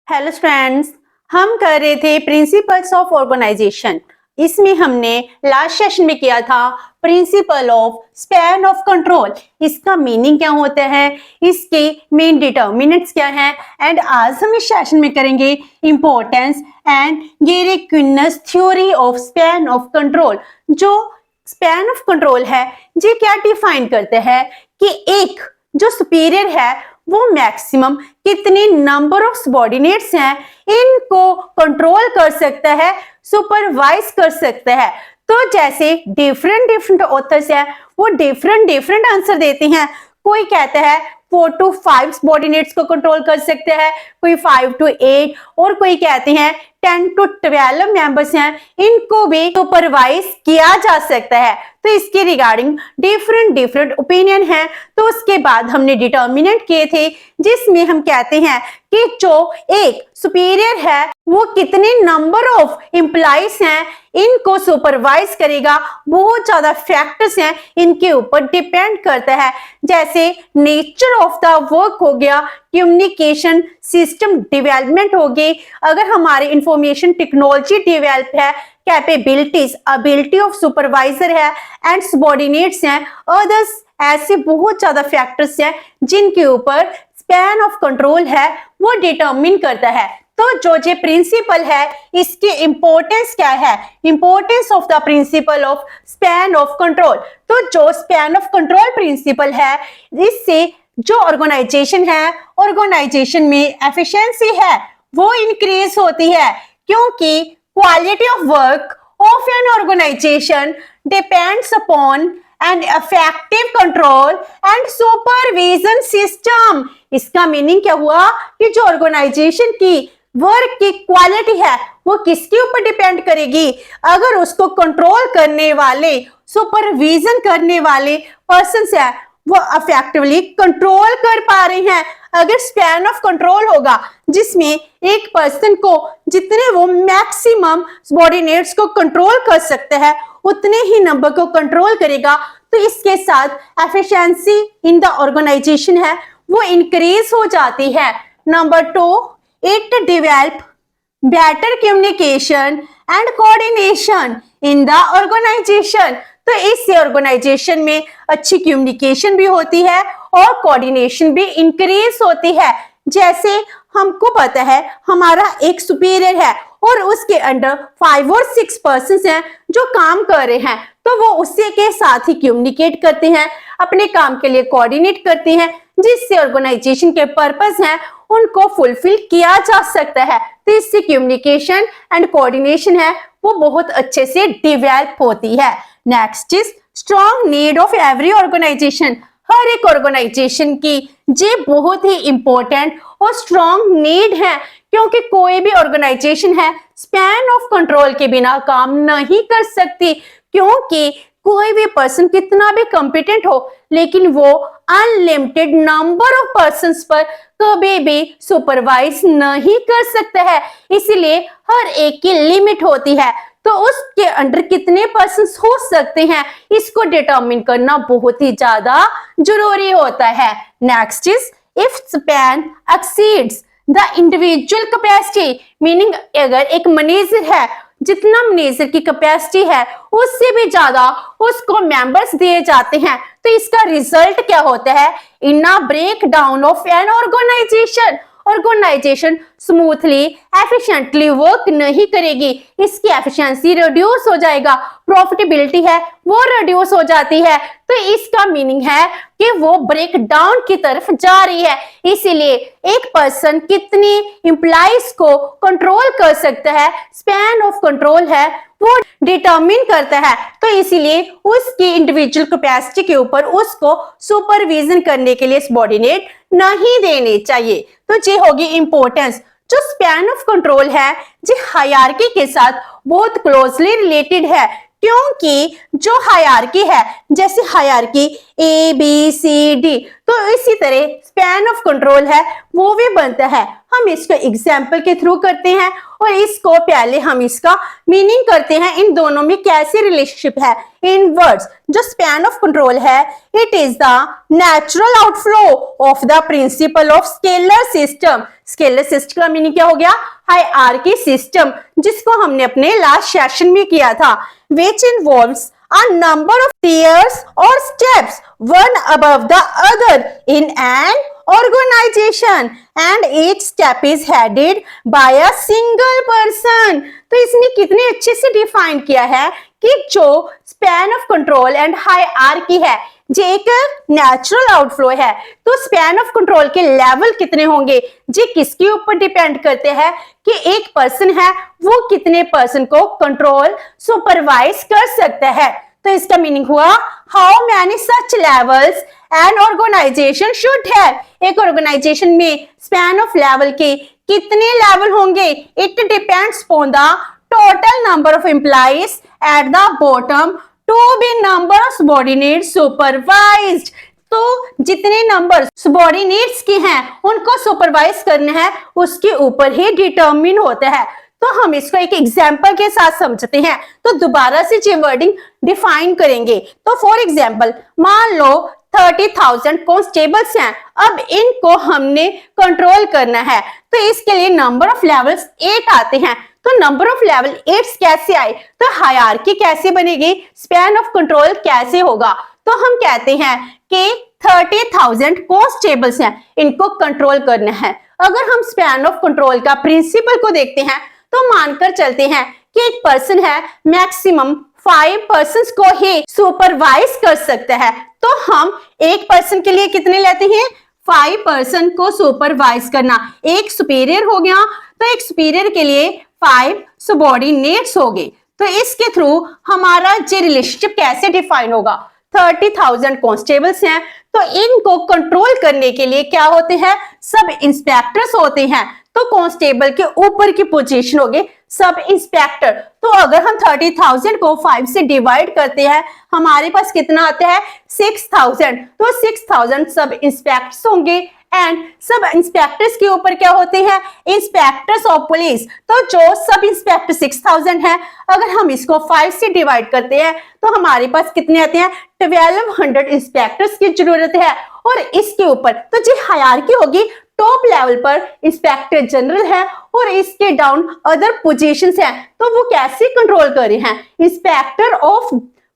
Hello friends, हम कर रहे थे प्रिंसिपल्स ऑफ ऑर्गेनाइजेशन। इसमें हमने लास्ट सेशन में किया था principle of span of control. इसका मीनिंग क्या होता है, इसके मेन डिटर्मिनेंट्स क्या हैं, एंड आज हम इस सेशन में करेंगे importance and Graicunas theory of span of control. जो स्पैन ऑफ कंट्रोल है ये क्या डिफाइन करते हैं कि एक जो सुपीरियर है वो मैक्सिमम कितने नंबर ऑफ सबऑर्डिनेट्स हैं इनको कंट्रोल कर सकता है, सुपरवाइज कर सकता है। तो जैसे डिफरेंट ऑथर्स हैं वो डिफरेंट आंसर देते हैं। कोई कहता है 4 to 5 सबऑर्डिनेट्स को कंट्रोल कर सकते हैं, कोई 5 to 8, और कोई कहते हैं 10 to 12 मेंबर्स हैं इनको भी सुपरवाइज किया जा सकता है। तो इसके रिगार्डिंग डिफरेंट ओपिनियन है। तो उसके बाद हमने डिटर्मिनेंट किए थे जिसमें हम कहते हैं कि जो एक सुपीरियर है वो कितने नंबर ऑफ एम्प्लॉइज हैं इनको सुपरवाइज करेगा। बहुत ज्यादा फैक्टर्स हैं इनके ऊपर डिपेंड करता है, जैसे नेचर ऑफ द वर्क हो गया, कम्युनिकेशन सिस्टम डेवलपमेंट हो गई, अगर हमारे इंफॉर्मेशन टेक्नोलॉजी डेवलप है, कैपेबिलिटीज एबिलिटी ऑफ सुपरवाइजर है, एंड सबऑर्डिनेट्स हैं, अदर्स। ऐसे बहुत ज्यादा फैक्टर्स हैं जिनके ऊपर स्पैन ऑफ कंट्रोल है वो डिटरमिन करता है। तो जो ये प्रिंसिपल है इसकी इंपॉर्टेंस क्या है, importance of the principle of span of control. तो जो स्पैन ऑफ कंट्रोल प्रिंसिपल है इससे जो ऑर्गेनाइजेशन है, ऑर्गेनाइजेशन में एफिशिएंसी है वो इंक्रीज होती है, क्योंकि quality of work of an organization depends upon and effective control and supervision system. इसका मीनिंग क्या हुआ कि जो ऑर्गेनाइजेशन की वर्क की क्वालिटी है वो किसके ऊपर डिपेंड करेगी, अगर उसको कंट्रोल करने वाले, सुपरविजन करने वाले पर्सन्स है वो इफेक्टिवली कंट्रोल कर पा रहे हैं। अगर स्पैन ऑफ कंट्रोल होगा जिसमें एक पर्सन को जितने वो मैक्सिमम सबऑर्डिनेट्स को कंट्रोल कर सकते हैं उतने ही नंबर को कंट्रोल करेगा, तो इसके साथ एफिशिएंसी इन द ऑर्गेनाइजेशन है वो इंक्रीज हो जाती है। Number 2, it develop better communication and coordination in the organization. तो इससे ऑर्गेनाइजेशन में अच्छी कम्युनिकेशन भी होती है और कोऑर्डिनेशन भी इंक्रीज होती है। जैसे हमको पता है हमारा एक सुपीरियर है और उसके अंडर 5 और 6 पर्सन्स हैं जो काम कर रहे हैं, तो वो उसी के साथ ही कम्युनिकेट करते हैं, अपने काम के लिए कोऑर्डिनेट करते हैं, जिससे ऑर्गेनाइजेशन के पर्पस हैं उनको फुलफिल किया जा सकता है। तो इससे कम्युनिकेशन एंड कोऑर्डिनेशन है वो बहुत अच्छे से डेवलप होती है। Next is strong need of every organisation. हर एक ऑर्गेनाइजेशन की ये बहुत ही इंपॉर्टेंट और स्ट्रॉन्ग नीड है, क्योंकि कोई भी ऑर्गेनाइजेशन है स्पैन ऑफ कंट्रोल के बिना काम नहीं कर सकती, क्योंकि कोई भी पर्सन कितना भी कॉम्पिटेंट हो लेकिन वो अनलिमिटेड नंबर ऑफ पर्सन्स पर कभी भी सुपरवाइज नहीं कर सकता है। इसलिए हर एक की लिमिट होती है, तो उसके अंडर कितने पर्सन्स हो सकते हैं इसको डिटरमिन करना बहुत ही ज्यादा जरूरी होता है। Next is if span exceeds the individual capacity, meaning अगर एक मैनेजर है जितना मैनेजर की कैपेसिटी है उससे भी ज्यादा उसको मेंबर्स दिए जाते हैं, तो इसका रिजल्ट क्या होता है, in a breakdown of an organisation. Organisation smoothly efficiently work नहीं करेगी, इसकी एफिशिएंसी रिड्यूस हो जाएगा, प्रॉफिटेबिलिटी है वो रिड्यूस हो जाती है। तो इसका मीनिंग है कि वो ब्रेक डाउन की तरफ जा रही है। इसीलिए एक पर्सन कितनी एम्प्लॉइज को कंट्रोल कर सकता है, स्पैन ऑफ कंट्रोल है वो डिटरमिन करता है। तो इसीलिए उसकी इंडिविजुअल कैपेसिटी के ऊपर उसको सुपरविजन करने के लिए सबऑर्डिनेट नहीं देने चाहिए। तो ये होगी इंपॉर्टेंस। जो स्पैन ऑफ कंट्रोल है ये हायरार्की के साथ बहुत क्लोजली रिलेटेड है, क्योंकि जो हायरार्की है जैसे हायरार्की ABCD, तो इसी तरह स्पैन ऑफ कंट्रोल है वो भी बनता है। हम इसको एग्जाम्पल के थ्रू करते हैं और इसको पहले हम इसका मीनिंग करते हैं, इन दोनों में कैसे रिलेशनशिप है। इन वर्ड्स जो स्पैन ऑफ कंट्रोल है it is the natural outflow of the principle of scalar system. Scalar system का मीनिंग क्या हो गया? हायरार्की सिस्टम, जिसको हमने अपने लास्ट सेशन में किया था, which involves a number of tiers or steps one above the other in an organization and each step is headed by a single person। तो इसने कितने अच्छे से डिफाइन किया है कि जो span of control and hierarchy है जो एक नेचुरल आउटफ्लो है, तो स्पैन ऑफ कंट्रोल के लेवल कितने होंगे जी किसके ऊपर डिपेंड करते हैं कि एक पर्सन है वो कितने पर्सन को कंट्रोल सुपरवाइज कर सकता है। तो इसका मीनिंग हुआ how many such levels an organisation should have. एक ऑर्गेनाइजेशन में स्पैन ऑफ लेवल के कितने लेवल होंगे? It depends on the total number of employees at the bottom to be number of subordinates supervised. तो जितने number subordinates के हैं उनको सुपरवाइज करना है उसके ऊपर ही डिटरमिन होता है। तो हम इसको एक एग्जांपल के साथ समझते हैं। तो दोबारा से ये वर्डिंग डिफाइन करेंगे। तो फॉर एग्जांपल मान लो 30,000 कांस्टेबल्स हैं, अब इनको हमने कंट्रोल करना है, तो इसके लिए नंबर ऑफ लेवल्स 8 आते हैं। तो नंबर ऑफ लेवल 8 कैसे आए? तो हायरार्की कैसे बनेगी? स्पैन ऑफ कंट्रोल कैसे होगा? तो हम कहते हैं कि 30,000 कांस्टेबल्स हैं, इनको कंट्रोल करना है। अगर हम स्पैन ऑफ कंट्रोल का प्रिंसिपल को देखते हैं तो मानकर चलते हैं कि एक पर्सन है मैक्सिमम 5 पर्सन को ही सुपरवाइज कर सकता है। तो हम एक पर्सन के लिए कितने लेते हैं? 5 पर्सन को सुपरवाइज करना। एक सुपीरियर हो गया, तो एक सुपीरियर के लिए 5 सबऑर्डिनेट्स हो गए। तो इसके थ्रू हमारा जो रिलेशनशिप कैसे डिफाइन होगा? 30,000 कांस्टेबल्स हैं, तो इनको कंट्रोल करने के लिए क्या होते हैं? सब इंस्पेक्टर्स होते हैं। तो कांस्टेबल के ऊपर की पोजीशन होगी सब इंस्पेक्टर। तो अगर हम 30,000 को 5 से डिवाइड करते हैं हमारे पास कितना आता है? 6,000। तो 6,000 सब इंस्पेक्टर्स होंगे एंड सब इंस्पेक्टर्स के ऊपर क्या होते हैं? Inspectors of police. तो जो सब इंस्पेक्टर 6,000 है, अगर हम इसको 5 से डिवाइड करते हैं तो हमारे पास कितने आते हैं? 1200 इंस्पेक्टर्स की जरूरत है। और इसके ऊपर तो जी हायरार्की होगी, टॉप लेवल पर इंस्पेक्टर जनरल है और इसके डाउन अदर पोजीशंस हैं। तो वो कैसे कंट्रोल कर रहे हैं? इंस्पेक्टर ऑफ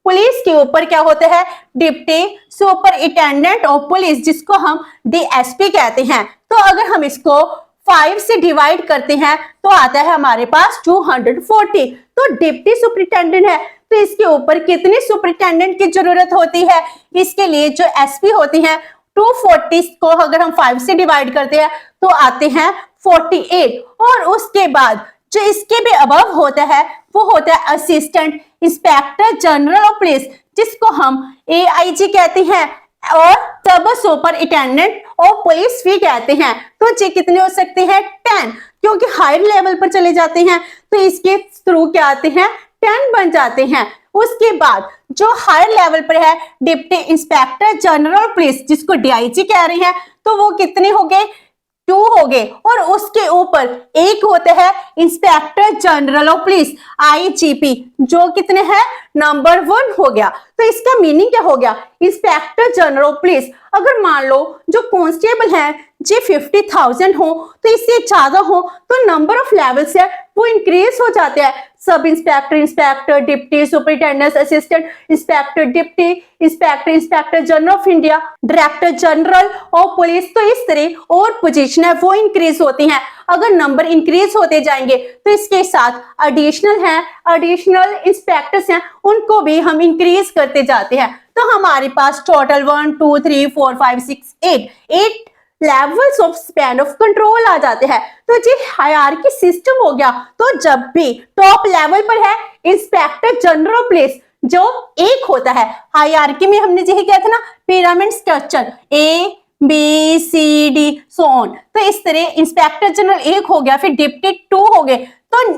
पुलिस के ऊपर क्या होता है? डिप्टी सुपरिटेंडेंट ऑफ पुलिस, जिसको हम डीएसपी कहते हैं। तो अगर हम इसको 5 से डिवाइड करते हैं तो आता है हमारे पास 240। तो डिप्टी सुपरिटेंडेंट है, तो इसके ऊपर कितने सुपरिटेंडेंट की जरूरत होती है? इसके लिए जो एसपी होती हैं 240 को अगर हम 5 से डिवाइड करते हैं तो आते हैं 48। और उसके बाद जो इसके भी अबव होता है वो होता है assistant inspector general of police, जिसको हम एआईजी कहते हैं और सब सुपरिटेंडेंट ऑफ पुलिस भी कहते हैं। तो ये कितने हो सकते हैं? 10, क्योंकि हायर लेवल पर चले जाते हैं तो इसके थ्रू क्या आते हैं? 10 बन जाते हैं। उसके बाद जो हायर लेवल पर है डिप्टी इंस्पेक्टर जनरल पुलिस, जिसको डीआईजी कह रहे हैं, तो वो कितने हो गए? 2 हो गए। और उसके ऊपर एक होता है inspector general of police IGP, जो कितने हैं? नंबर 1 हो गया। तो इसका मीनिंग क्या हो गया? इंस्पेक्टर जनरल ऑफ पुलिस अगर मान लो जो कांस्टेबल है जी 50,000 हो तो इससे ज्यादा हो तो नंबर ऑफ लेवल्स है वो इंक्रीज हो जाते हैं। Sub inspector, inspector, deputy superintendent, assistant inspector, deputy inspector, inspector general of India, director general of police. तो इस तरह और पोजीशन है वो इंक्रीज होती हैं। अगर नंबर इंक्रीज होते जाएंगे तो इसके साथ एडिशनल इंस्पेक्टर्स हैं उनको भी हम इंक्रीज करते जाते हैं। तो हमारे पास total 1 2 3 4 5 6 8 levels of span of control आ जाते हैं। तो जी हायरार्की सिस्टम हो गया। तो जब भी टॉप लेवल पर है इंस्पेक्टर जनरल ऑफ पुलिस जो एक होता है, हायरार्की में हमने यही किया था ना, pyramid structure A B C D so on। तो इस तरह इंस्पेक्टर जनरल 1 हो गया, फिर डिप्टी 2 हो गए, तो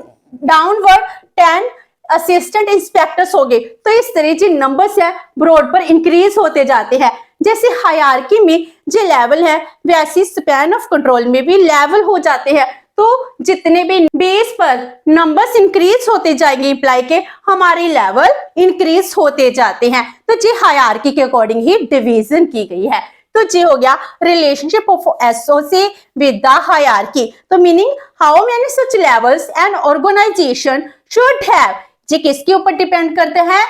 डाउनवर्ड 10 असिस्टेंट इंस्पेक्टर्स हो गए। तो इस तरह जो नंबर्स है ब्रॉड पर इंक्रीज होते जाते हैं। जैसे हायरार्की में जो लेवल है वैसे स्पैन ऑफ कंट्रोल में भी लेवल हो जाते हैं। तो जितने भी बेस पर नंबर्स इंक्रीज होते जाएंगे इम्प्लाई के, हमारे लेवल इंक्रीज होते जाते हैं। तो जी हायरार्की के अकॉर्डिंग ही डिवीजन की गई है। तो ये हो गया relationship of SOC with the hierarchy. तो meaning how many such levels an organisation should have, ये किसके ऊपर डिपेंड करते हैं?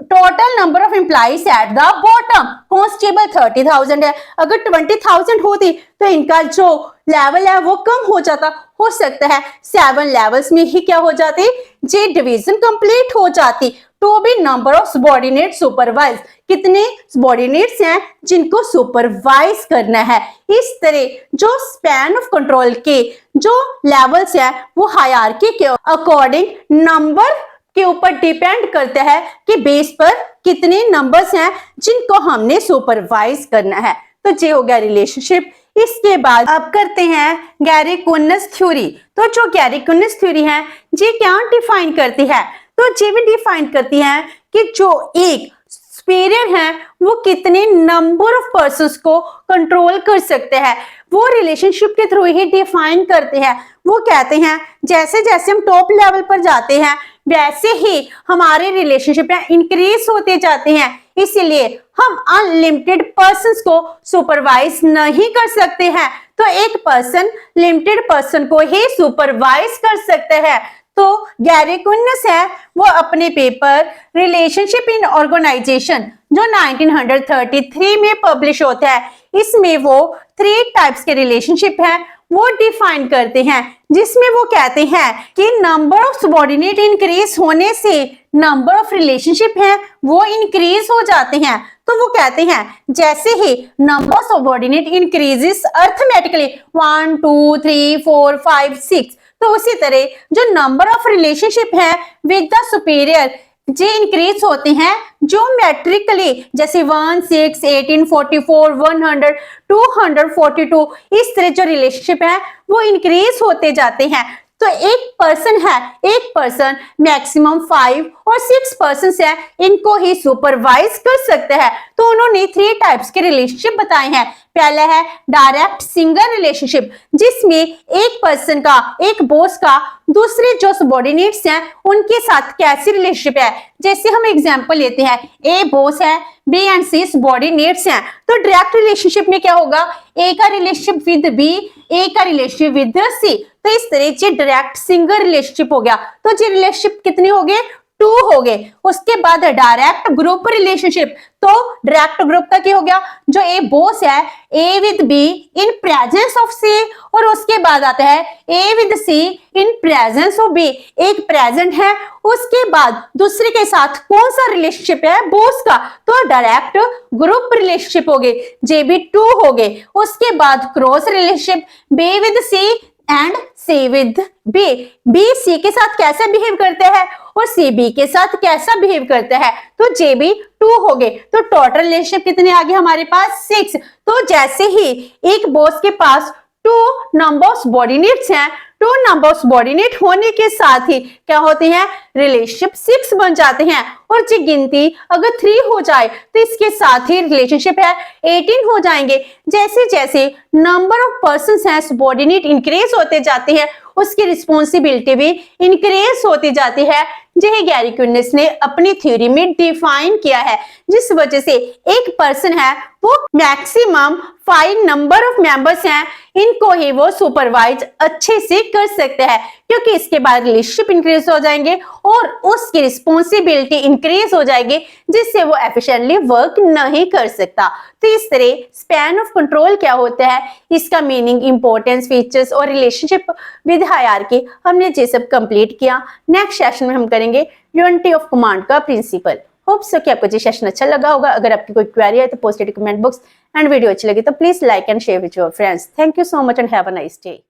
Total number of employees at the bottom. Constable 30,000 है, अगर 20,000 होती तो इनका जो लेवल है वो कम हो जाता, हो सकता है 7 लेवल्स में ही क्या हो जाती, जे डिवीजन कंप्लीट हो जाती। To be number of subordinate supervise, कितने सबॉर्डिनेट्स हैं जिनको सुपरवाइज करना है। इस तरह जो स्पैन ऑफ कंट्रोल के जो लेवल्स हैं वो हायरार्की के अकॉर्डिंग नंबर के ऊपर डिपेंड करता है कि बेस पर कितने नंबर्स हैं जिनको हमने सुपरवाइज करना है। तो ये हो गया रिलेशनशिप। इसके बाद अब करते हैं गैरी-कुन्स थ्योरी। तो जो गैरी-कुन्स थ्योरी है ये क्या डिफाइन करती है? तो ये भी डिफाइन करती है कि जो एक सुपीरियर है वो कितने नंबर ऑफ पर्सन्स को कंट्रोल कर सकते हैं, वो रिलेशनशिप के थ्रू ही डिफाइन करते हैं। वो कहते हैं जैसे जैसे हम टॉप लेवल पर जाते हैं वैसे ही हमारे रिलेशनशिप इंक्रीज होते जाते हैं, इसीलिए हम अनलिमिटेड पर्सन्स को सुपरवाइज नहीं कर सकते हैं। तो एक पर्सन लिमिटेड पर्सन को ही सुपरवाइज कर सकते हैं। तो गैरी-कुन्स है वो अपने पेपर रिलेशनशिप इन ऑर्गेनाइजेशन जो 1933 में पब्लिश होता है, इसमें वो 3 टाइप्स के रिलेशनशिप है वो डिफाइन करते हैं, जिसमें वो कहते हैं कि नंबर ऑफ सबॉर्डिनेट इंक्रीज होने से नंबर ऑफ रिलेशनशिप है वो इंक्रीज हो जाते हैं। तो वो कहते हैं जैसे ही नंबर ऑफ सबॉर्डिनेट इंक्रीजेस अर्थमेटिकली 1 2 3 4 5 6, तो उसी तरह जो नंबर ऑफ रिलेशनशिप है with the superior J increase होते हैं ज्योमेट्रिकली, जैसे 1 6 18 44 100 242, इस तरह जो रिलेशनशिप है वो इंक्रीज होते जाते हैं। तो एक पर्सन है, एक पर्सन मैक्सिमम 5 और 6 पर्सन है, इनको ही सुपरवाइज कर सकते हैं। तो उन्होंने 3 टाइप्स के रिलेशनशिप बताए हैं। पहला है डायरेक्ट सिंगल रिलेशनशिप, जिसमें एक पर्सन का, एक बॉस का दूसरे जो सबॉर्डिनेट्स हैं उनके साथ कैसी रिलेशनशिप है। जैसे हम एग्जांपल लेते हैं, ए बॉस है, बी एंड सी सबॉर्डिनेट्स हैं, तो डायरेक्ट रिलेशनशिप में क्या होगा, ए का रिलेशनशिप विद बी, ए का रिलेशनशिप विद सी। तो इस तरह से डायरेक्ट सिंगल रिलेशनशिप हो गया। तो ये रिलेशनशिप कितने हो गए, 2 हो गए। उसके बाद डायरेक्ट ग्रुप रिलेशनशिप, तो डायरेक्ट ग्रुप का क्या हो गया, जो ए बॉस है A with B in presence of C, और उसके बाद आता है A with C in presence of B, एक प्रेजेंट है उसके बाद दूसरे के साथ कौन सा रिलेशनशिप है, बॉस का, तो डायरेक्ट ग्रुप रिलेशनशिप हो गए, जे भी 2 हो गए। उसके बाद cross relationship, B with C and C with B, B C के साथ कैसे बिहेव करते हैं और सी बी के साथ कैसा बिहेव करते हैं, तो जे बी 2 हो गए। तो टोटल रिलेशनशिप कितने आ गए हमारे पास, 6। तो जैसे ही एक बॉस के पास 2 नंबर ऑफ सबॉर्डिनेट्स हैं, 2 नंबर ऑफ सबॉर्डिनेट होने के साथ ही क्या होते हैं, रिलेशनशिप 6 बन जाते हैं। और जी गिनती अगर 3 हो जाए तो इसके साथ ही रिलेशनशिप है 18 हो जाएंगे। जैसे जैसे नंबर ऑफ पर्सन्स हैं सबॉर्डिनेट इंक्रीज होते जाते हैं, उसकी रिस्पॉन्सिबिलिटी भी इंक्रीज होती जाती है। यही गैरी-कुन्स ने अपनी थ्योरी में डिफाइन किया है, जिस वजह से एक पर्सन है वो मैक्सिमम 5 नंबर ऑफ मेंबर्स हैं, इनको ही वो सुपरवाइज अच्छे से कर सकते हैं, क्योंकि इसके बाद रिलेशनशिप इंक्रीज हो जाएंगे और उसकी रिस्पॉन्सिबिलिटी इंक्रीज हो जाएगी, जिससे वो एफिशिएंटली वर्क नहीं कर सकता। तो इस तरह स्पैन ऑफ कंट्रोल क्या होता है, इसका मीनिंग, इंपॉर्टेंस, फीचर्स और रिलेशनशिप विद हायरार्की हमने ये सब कंप्लीट किया। नेक्स्ट सेशन में हम करेंगे यूनिटी ऑफ कमांड का प्रिंसिपल। होप सो कि आपको ये सेशन अच्छा लगा होगा। अगर आपकी कोई क्वेरी है तो post it comment box, and video अच्छी लगी तो please like and share with your friends. Thank you so much and have a nice day.